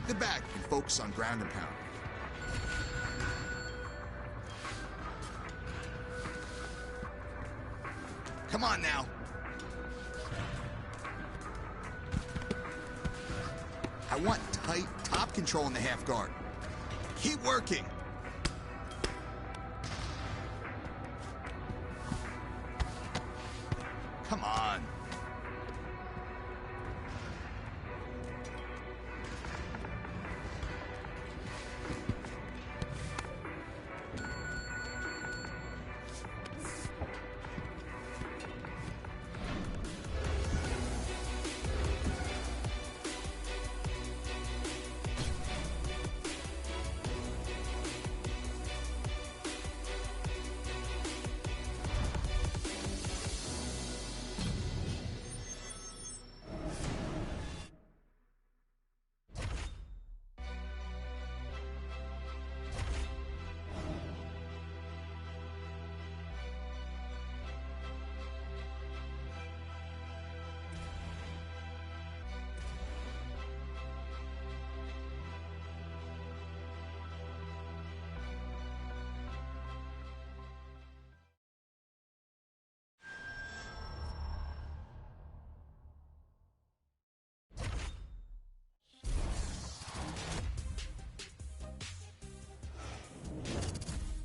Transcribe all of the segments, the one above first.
take the back and focus on ground and pound. Come on now. I want tight top control in the half guard. Keep working. Come on.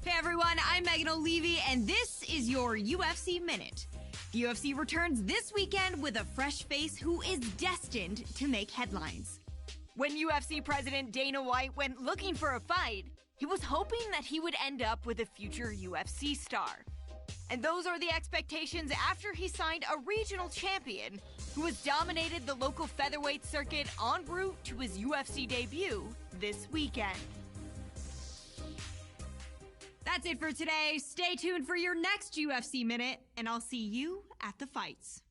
Hey everyone, I'm Megan O'Leary, and this is your UFC Minute. The UFC returns this weekend with a fresh face who is destined to make headlines. When UFC President Dana White went looking for a fight, he was hoping that he would end up with a future UFC star. And those are the expectations after he signed a regional champion who has dominated the local featherweight circuit en route to his UFC debut this weekend. That's it for today. Stay tuned for your next UFC Minute, and I'll see you at the fights.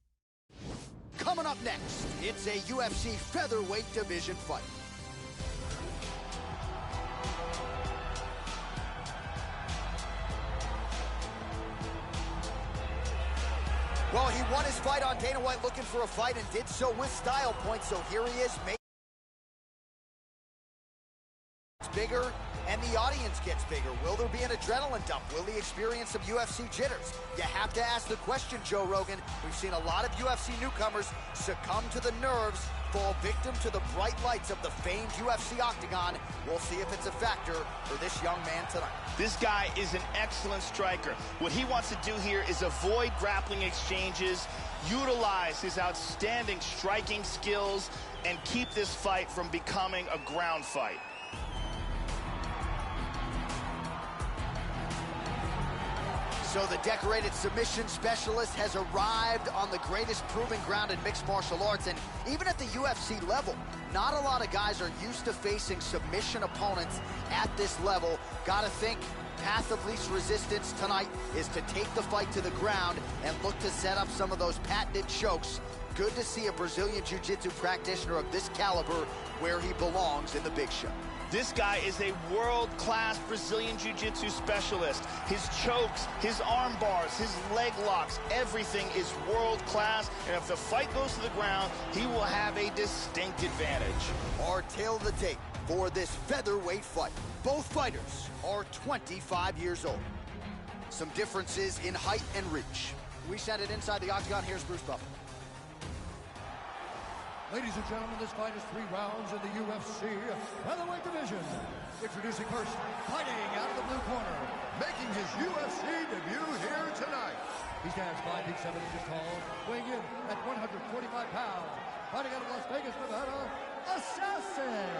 Coming up next, it's a UFC featherweight division fight. Well, he won his fight on Dana White looking for a fight and did so with style points, so here he is. It's bigger, and the audience gets bigger. Will there be an adrenaline dump? Will he experience some UFC jitters? You have to ask the question, Joe Rogan. We've seen a lot of UFC newcomers succumb to the nerves, fall victim to the bright lights of the famed UFC octagon. We'll see if it's a factor for this young man tonight. This guy is an excellent striker. What he wants to do here is avoid grappling exchanges, utilize his outstanding striking skills, and keep this fight from becoming a ground fight. So the decorated submission specialist has arrived on the greatest proving ground in mixed martial arts, and even at the UFC level, not a lot of guys are used to facing submission opponents at this level. Gotta think path of least resistance tonight is to take the fight to the ground and look to set up some of those patented chokes. Good to see a Brazilian Jiu-Jitsu practitioner of this caliber where he belongs in the big show. This guy is a world-class Brazilian Jiu-Jitsu specialist. His chokes, his arm bars, his leg locks, everything is world-class. And if the fight goes to the ground, he will have a distinct advantage. Our tale of the tape for this featherweight fight. Both fighters are 25 years old. Some differences in height and reach. We send it inside the octagon. Here's Bruce Buffer. Ladies and gentlemen, this fight is 3 rounds in the UFC featherweight division. Introducing first, fighting out of the blue corner, making his UFC debut here tonight. He stands 5 feet 7 inches tall, weighing in at 145 pounds. Fighting out of Las Vegas, Nevada, Assassin.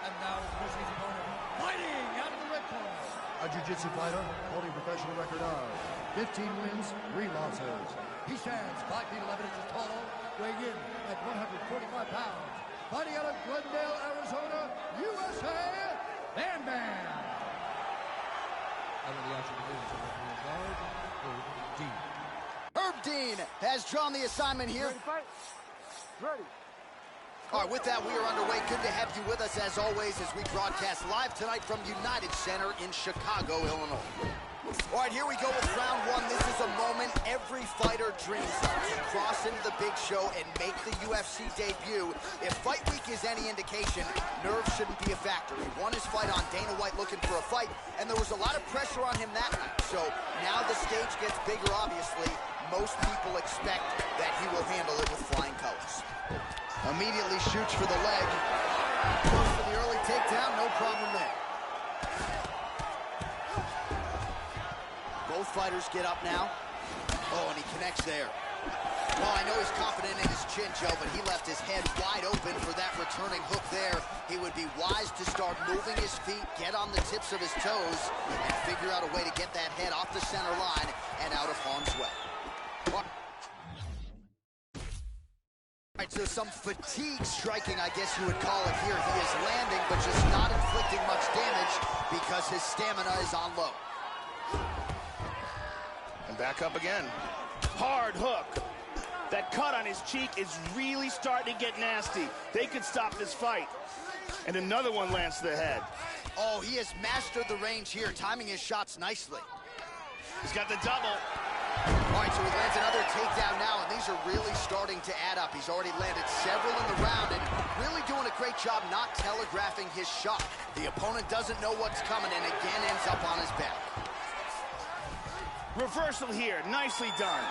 And now introducing his opponent, fighting out of the red corner. A jiu-jitsu fighter holding a professional record of 15 wins, 3 losses. He stands 5 feet 11 inches tall, weighing in at 145 pounds. Fighting out of Glendale, Arizona, USA, Bam Bam. Out of the action is in charge, Herb Dean. Herb Dean has drawn the assignment here. Ready to fight? Ready. All right, with that, we are underway. Good to have you with us, as always, as we broadcast live tonight from United Center in Chicago, Illinois. All right, here we go with round one. This is a moment every fighter dreams of, to cross into the big show and make the UFC debut. If fight week is any indication, nerves shouldn't be a factor. He won his fight on Dana White looking for a fight, and there was a lot of pressure on him that night. So now the stage gets bigger, obviously. Most people expect that he will handle it with flying colors. Immediately shoots for the leg. Goes for the early takedown, no problem there. Both fighters get up now. Oh, and he connects there. Well, I know he's confident in his chin, Joe, but he left his head wide open for that returning hook there. He would be wise to start moving his feet, get on the tips of his toes, and figure out a way to get that head off the center line and out of harm's way. All right, so some fatigue striking, I guess you would call it here. He is landing, but just not inflicting much damage because his stamina is on low. And back up again. Hard hook. That cut on his cheek is really starting to get nasty. They could stop this fight. And another one lands to the head. Oh, he has mastered the range here, timing his shots nicely. He's got the double. All right, so he lands another takedown now, and these are really starting to add up. He's already landed several in the round and really doing a great job not telegraphing his shot. The opponent doesn't know what's coming and again ends up on his back. Reversal here, nicely done.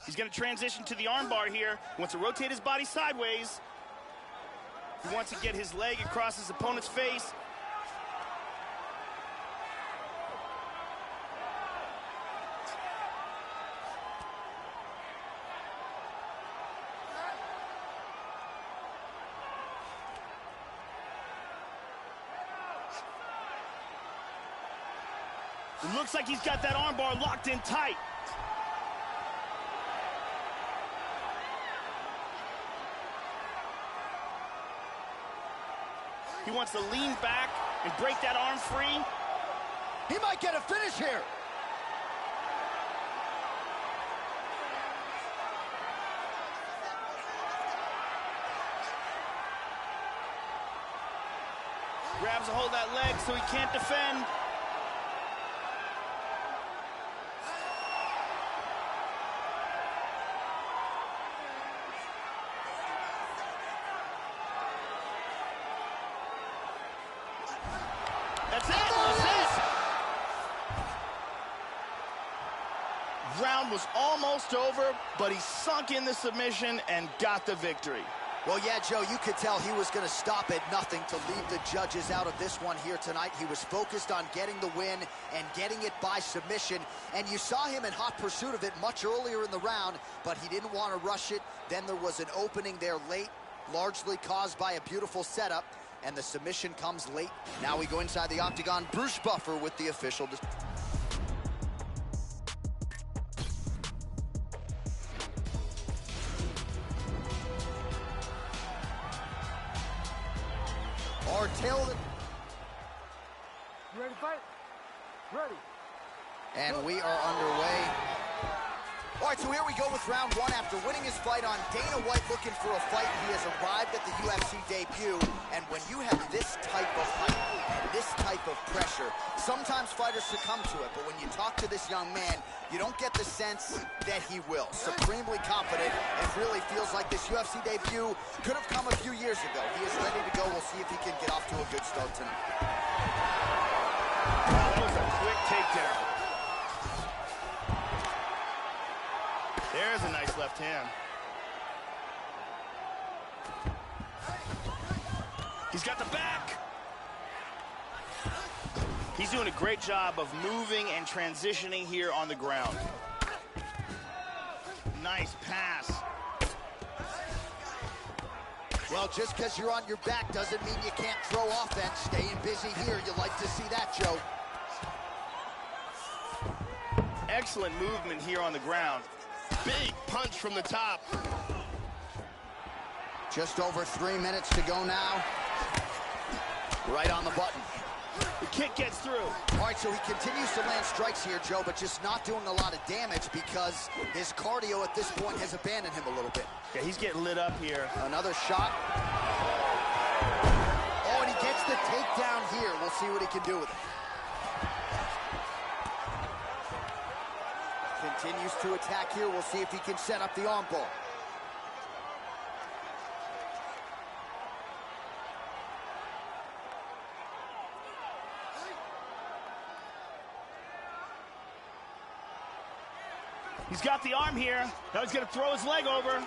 He's going to transition to the armbar here. He wants to rotate his body sideways. He wants to get his leg across his opponent's face. It looks like he's got that armbar locked in tight. He wants to lean back and break that arm free. He might get a finish here. Grabs a hold of that leg so he can't defend. That's it. That's it. Round was almost over, but he sunk in the submission and got the victory. Well, yeah, Joe, you could tell he was going to stop at nothing to leave the judges out of this one here tonight. He was focused on getting the win and getting it by submission. And you saw him in hot pursuit of it much earlier in the round, but he didn't want to rush it. Then there was an opening there late, largely caused by a beautiful setup. And the submission comes late. Now we go inside the octagon. Bruce Buffer with the official. Our tail. You ready to fight? Ready. And we are underway. All right, so here we go with round one. After winning his fight on Dana White looking for a fight, he has arrived at the UFC debut. And when you have this type of height and this type of pressure, sometimes fighters succumb to it. But when you talk to this young man, you don't get the sense that he will. Supremely confident, and really feels like this UFC debut could have come a few years ago. He is ready to go. We'll see if he can get off to a good start tonight. Wow, that was a quick takedown. There's a nice left hand. He's got the back. He's doing a great job of moving and transitioning here on the ground. Nice pass. Well, just because you're on your back doesn't mean you can't throw offense. Staying busy here, you like to see that, Joe. Excellent movement here on the ground. Big punch from the top. Just over 3 minutes to go now. Right on the button. kick gets through. All right, so he continues to land strikes here, Joe, but just not doing a lot of damage because his cardio at this point has abandoned him a little bit. Yeah, he's getting lit up here. Another shot. Oh, and he gets the takedown here. We'll see what he can do with it. Continues to attack here. We'll see if he can set up the armbar. He's got the arm here. Now he's going to throw his leg over.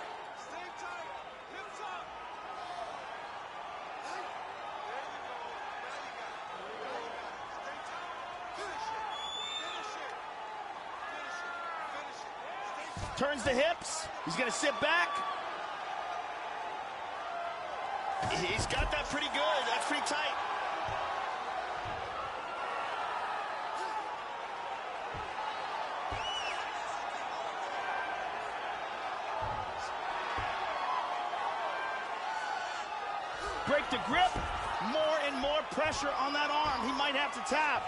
Turns the hips. He's going to sit back. He's got that pretty good. That's pretty tight. Break the grip. More and more pressure on that arm. He might have to tap.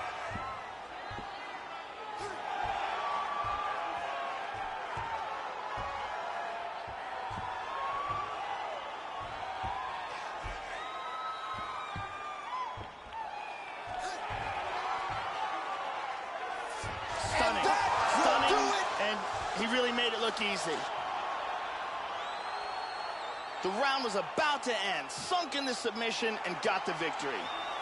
Stunning, and he really made it look easy. The round was about to end, sunk in the submission, and got the victory.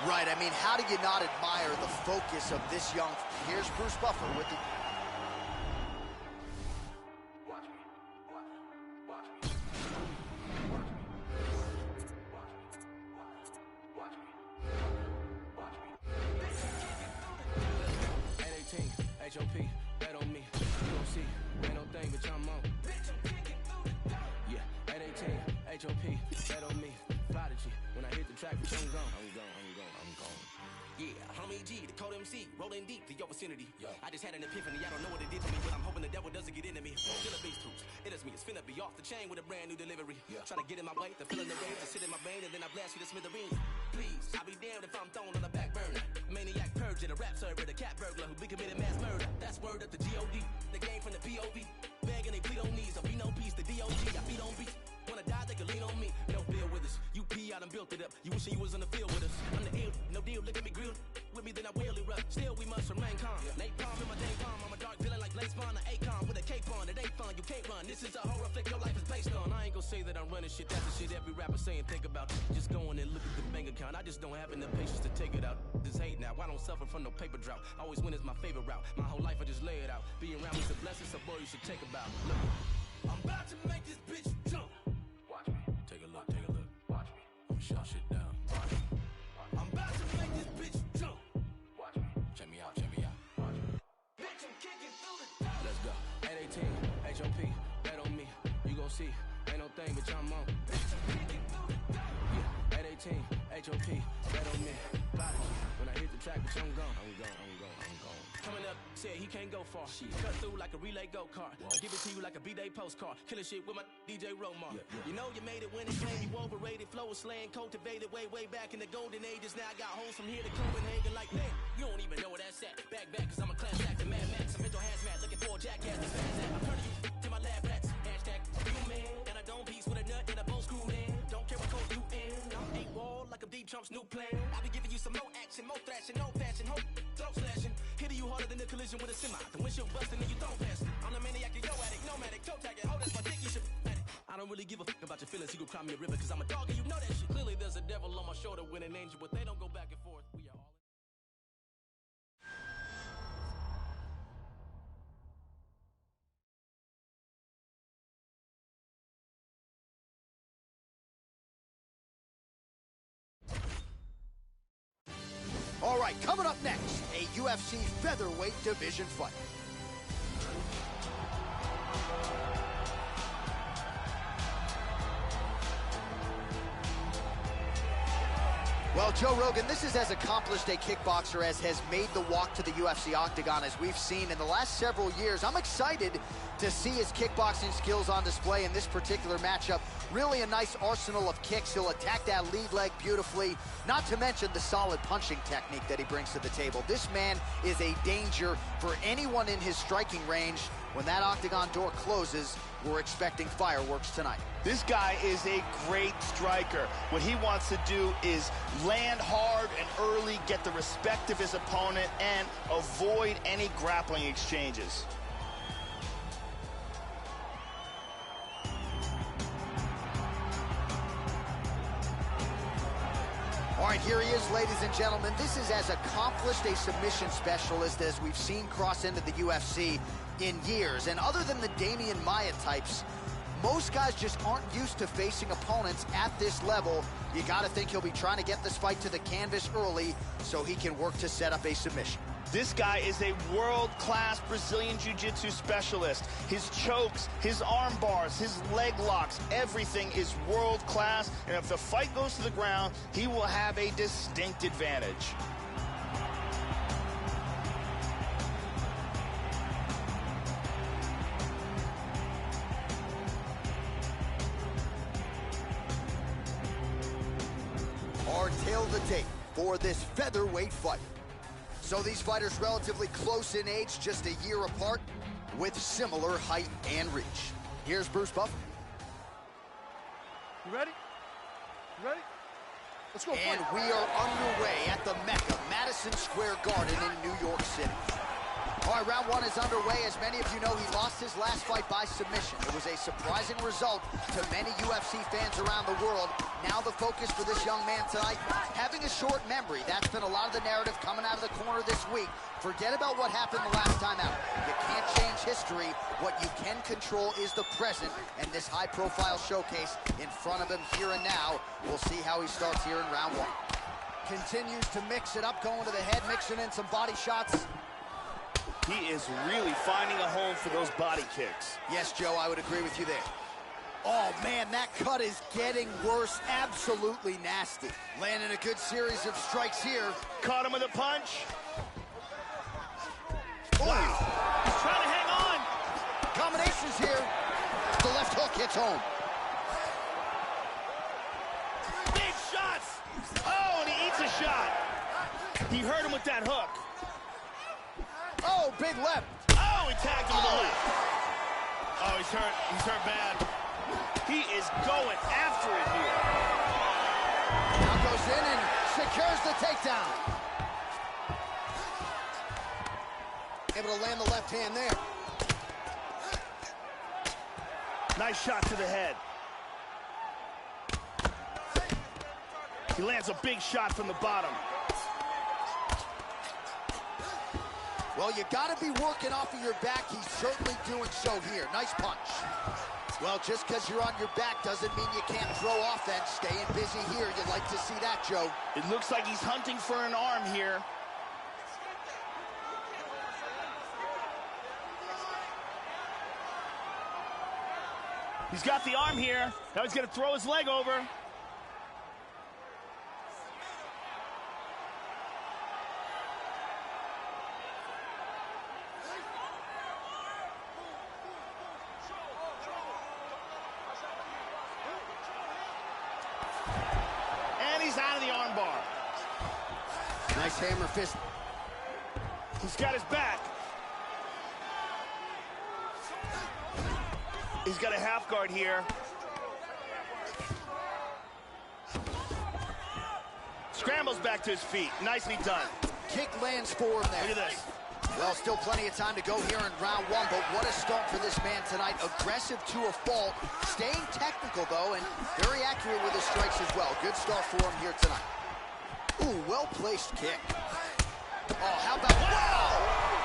Right, I mean, how do you not admire the focus of this young... Here's Bruce Buffer with the... Watch me. Watch me. Watch me. Watch me. 818, HOP, bet on me. You gon' see, ain't no thing, bitch, I'm on. Yeah, 818, HOP, bet on me. Prodigy, when I hit the track, bitch, I'm gone. I'm gone. Yeah, homie G, the code MC, rolling deep to your vicinity. I just had an epiphany, I don't know what it did to me, but I'm hoping the devil doesn't get into me. Still a beast hoops, it is me, it's finna be off the chain with a brand new delivery. Try to get in my way, the feeling the rain, to sit in my brain, and then I blast you to smithereens. Please, I'll be damned if I'm thrown on the back burner. Maniac purge at a rap server, the cat burglar who be committed mass murder. That's word up to G.O.D., the game from the P.O.V. Begging they plead on knees, I'll be no peace, the D.O.G. I feed on beats. Wanna die, they can lean on me. No deal with us. You pee, I done built it up. You wishing you was on the field with us. I'm the ill, no deal, look at me grilled. With me, then I will erupt. Still, we must remain calm. Nate Palm in my day palm. I'm a dark villain like Lace Vaughn, an Akon with a cape on. It ain't fun, you can't run. This is a horror flick your life is based on. I ain't gonna say that I'm running shit. That's the shit every rapper saying. Think about just going and look at the bank account. I just don't have enough patience to take it out. This hate now. I don't suffer from no paper drought. Always win is my favorite route. My whole life I just lay it out. Being around me's a blessing, so boy, you should take a bow. Look, I'm about to make this bitch jump. Watch me. Take a look, take a look. Watch me. I'm shut shit down. Watch me. I'm about to make this bitch jump. Watch me. Check me out, check me out. Watch me. Bitch, I'm kicking through the door. Let's go. 818, HOP, bet on me. You gon' see, ain't no thing, bitch, I'm on. Bitch, I'm kicking through the door. Yeah, 818, HOP, bet on me. Prodigy, when I hit the track, bitch, I'm gone. I'm gone. Coming up, said he can't go far. Cut through like a relay go-kart. I give it to you like a B-Day postcard. Killing shit with my DJ Romar. You know you made it when it came. You overrated. Flow was slang, cultivated way back in the golden ages. Now I got hoes from here to Copenhagen like, man, you don't even know where that's at. Back, cause I'm a class act, Mad Max. I'm mental hazmat, looking for a jackass. I'm turning you to my lab rats. Hashtag you man. And I don't piece with a nut and a bow screw in. Don't care what code you in. I'm 8 wall like a deep Trump's new plan. I be giving you some more action, more thrashing, no fashion, hope, throat slashing. Hitting you harder than a collision with a semi. The windshield busting and you don't pass it. I'm the maniac, yo addict, nomadic, toe tagging. Hold that's my dick, you should at it. I don't really give a fuck about your feelings. You go cry me a river, cause I'm a dog and you know that shit. Clearly there's a devil on my shoulder with an angel, but they don't go back and forth. We are all All right, coming up next, a UFC featherweight division fight. Well, Joe Rogan, this is as accomplished a kickboxer as has made the walk to the UFC octagon as we've seen in the last several years. I'm excited to see his kickboxing skills on display in this particular matchup. Really a nice arsenal of kicks. He'll attack that lead leg beautifully, not to mention the solid punching technique that he brings to the table. This man is a danger for anyone in his striking range. When that octagon door closes, we're expecting fireworks tonight. This guy is a great striker. What he wants to do is land hard and early, get the respect of his opponent, and avoid any grappling exchanges. All right, here he is, ladies and gentlemen. This is as accomplished a submission specialist as we've seen cross into the UFC in years. And other than the Damian Maia types, most guys just aren't used to facing opponents at this level. You got to think he'll be trying to get this fight to the canvas early so he can work to set up a submission. This guy is a world-class Brazilian Jiu-Jitsu specialist. His chokes, his arm bars, his leg locks, everything is world-class. And if the fight goes to the ground, he will have a distinct advantage. Our tale to tape for this featherweight fight. So these fighters relatively close in age, just a year apart, with similar height and reach. Here's Bruce Buffer. You ready? You ready? Let's go. And we are underway at the Mecca, Madison Square Garden in New York City. All right, round one is underway. As many of you know, he lost his last fight by submission. It was a surprising result to many UFC fans around the world. Now the focus for this young man tonight, having a short memory. That's been a lot of the narrative coming out of the corner this week. Forget about what happened the last time out. You can't change history. What you can control is the present, and this high-profile showcase in front of him here and now. We'll see how he starts here in round one. Continues to mix it up, going to the head, mixing in some body shots. He is really finding a home for those body kicks. Yes, Joe, I would agree with you there. Oh, man, that cut is getting worse. Absolutely nasty. Landing a good series of strikes here. Caught him with a punch. Oh. Wow. He's trying to hang on. Combinations here. The left hook hits home. Big shots. Oh, and he eats a shot. He hurt him with that hook. Oh, big left. Oh, he tagged him with the left. Oh, he's hurt. He's hurt bad. He is going after it here. Now goes in and secures the takedown. Able to land the left hand there. Nice shot to the head. He lands a big shot from the bottom. Well, you got to be working off of your back. He's certainly doing so here. Nice punch. Well, just because you're on your back doesn't mean you can't throw offense. Staying busy here. You'd like to see that, Joe. It looks like he's hunting for an arm here. He's got the arm here. Now he's going to throw his leg over. Out of the armbar. Nice hammer fist. He's got his back. He's got a half guard here. Scrambles back to his feet. Nicely done. Kick lands for him there. Look at this. Well, still plenty of time to go here in round one, but what a start for this man tonight. Aggressive to a fault. Staying technical, though, and very accurate with his strikes as well. Good start for him here tonight. Ooh, well-placed kick. Oh, how about... Wow!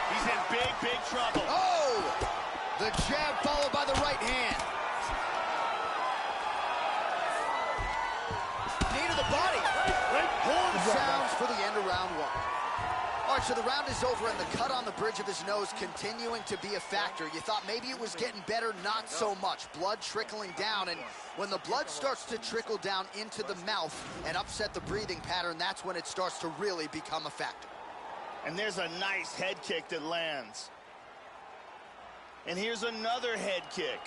He's in big, big trouble. Oh! The jab followed by the right hand. Knee to the body. Horn sounds for the end of round one. All All right, so the round is over, and the cut on the bridge of his nose continuing to be a factor. You thought maybe it was getting better, not so much. Blood trickling down, and when the blood starts to trickle down into the mouth and upset the breathing pattern, that's when it starts to really become a factor. And there's a nice head kick that lands. And here's another head kick.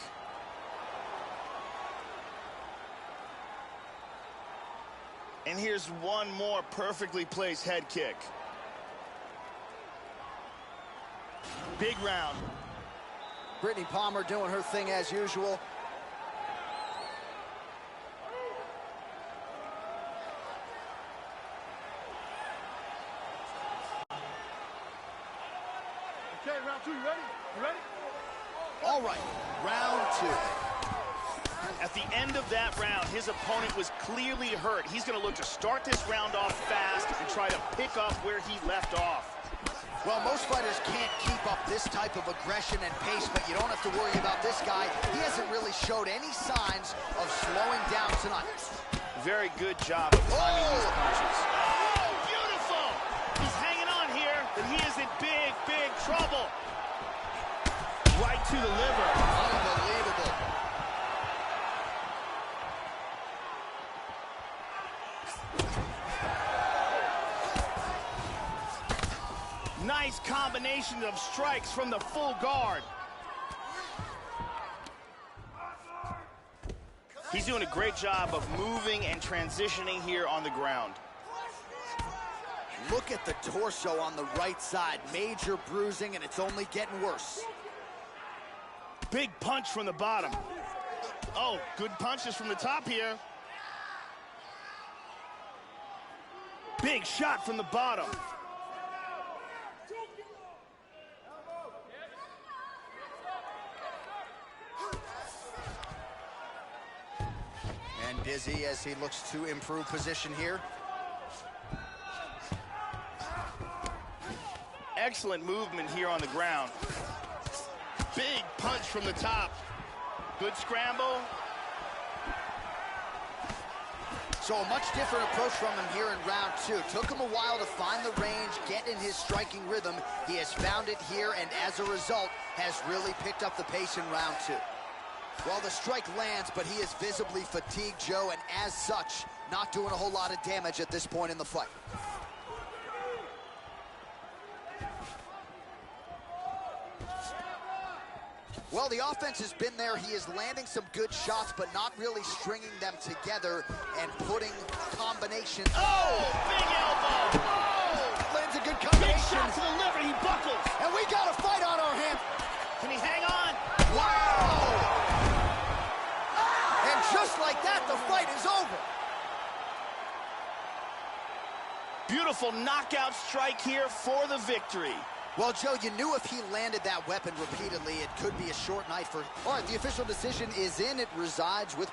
And here's one more perfectly placed head kick. Big round. Brittany Palmer doing her thing as usual. Okay, round 2, you ready? You ready? All right, round 2. At the end of that round, his opponent was clearly hurt. He's going to look to start this round off fast and try to pick up where he left off. Well, most fighters can't keep up this type of aggression and pace, but you don't have to worry about this guy. He hasn't really showed any signs of slowing down tonight. Very good job of timing these punches. Oh, beautiful! He's hanging on here, but he is in big, big trouble. Right to the liver. Unbelievable. Nice combination of strikes from the full guard. He's doing a great job of moving and transitioning here on the ground. Look at the torso on the right side. Major bruising, and it's only getting worse. Big punch from the bottom. Oh, good punches from the top here. Big shot from the bottom. And dizzy as he looks to improve position here. Excellent movement here on the ground. Big punch from the top. Good scramble. So a much different approach from him here in round 2. Took him a while to find the range, get in his striking rhythm. He has found it here, and as a result, has really picked up the pace in round 2. Well, the strike lands, but he is visibly fatigued, Joe, and as such, not doing a whole lot of damage at this point in the fight. Well, the offense has been there. He is landing some good shots, but not really stringing them together and putting combinations. Oh, big elbow. Oh, lands a good Big combination. shot to the liver. He buckles. And we got a fight on our hands. Can he hang on? Wow! And just like that, the fight is over. Beautiful knockout strike here for the victory. Well, Joe, you knew if he landed that weapon repeatedly, it could be a short night for... All right, the official decision is in. It resides with